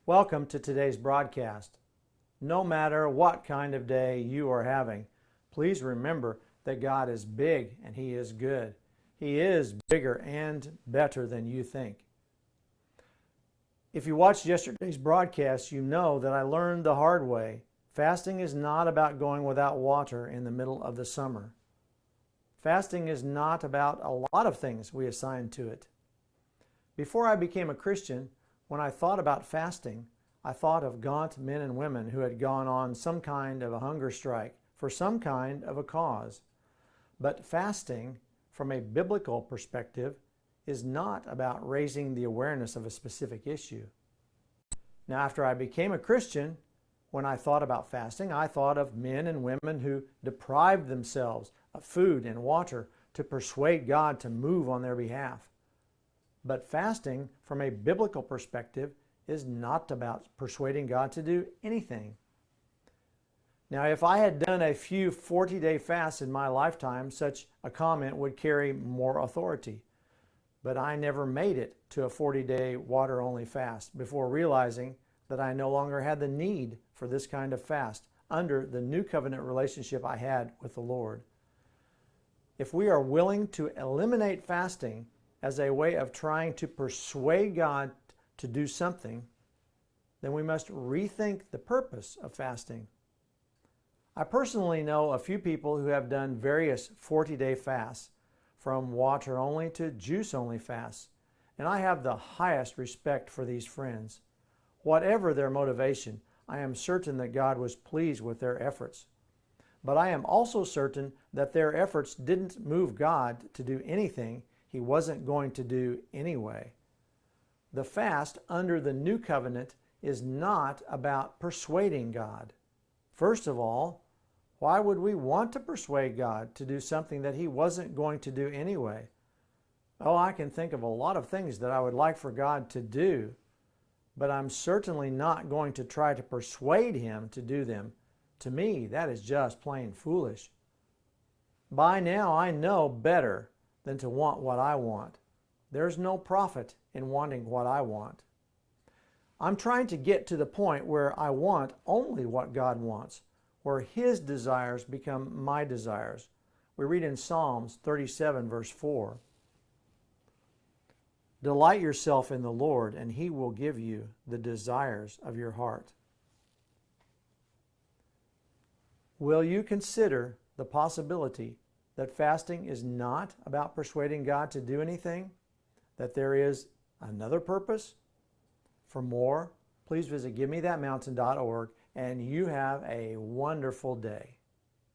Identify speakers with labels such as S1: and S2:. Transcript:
S1: Welcome to today's broadcast. No matter what kind of day you are having, please remember that God is big and He is good. He is bigger and better than you think. If you watched yesterday's broadcast, you know that I learned the hard way. Fasting is not about going without water in the middle of the summer. Fasting is not about a lot of things we assign to it. Before I became a Christian, when I thought about fasting, I thought of gaunt men and women who had gone on some kind of a hunger strike for some kind of a cause. But fasting, from a biblical perspective, is not about raising the awareness of a specific issue. Now, after I became a Christian, when I thought about fasting, I thought of men and women who deprived themselves of food and water to persuade God to move on their behalf. But fasting, from a biblical perspective, is not about persuading God to do anything. Now, if I had done a few 40-day fasts in my lifetime, such a comment would carry more authority. But I never made it to a 40-day water-only fast before realizing that I no longer had the need for this kind of fast under the new covenant relationship I had with the Lord. If we are willing to eliminate fasting as a way of trying to persuade God to do something, then we must rethink the purpose of fasting. I personally know a few people who have done various 40-day fasts, from water only to juice only fasts, and I have the highest respect for these friends. Whatever their motivation, I am certain that God was pleased with their efforts. But I am also certain that their efforts didn't move God to do anything He wasn't going to do anyway. The fast under the new covenant is not about persuading God. First of all, why would we want to persuade God to do something that He wasn't going to do anyway? Oh, I can think of a lot of things that I would like for God to do, but I'm certainly not going to try to persuade Him to do them. To me, that is just plain foolish. By now, I know better than to want what I want. There's no profit in wanting what I want. I'm trying to get to the point where I want only what God wants, where His desires become my desires. We read in Psalms 37, verse 4, "Delight yourself in the Lord, and He will give you the desires of your heart." Will you consider the possibility that fasting is not about persuading God to do anything, that there is another purpose? For more, please visit givethatmountain.org, and you have a wonderful day.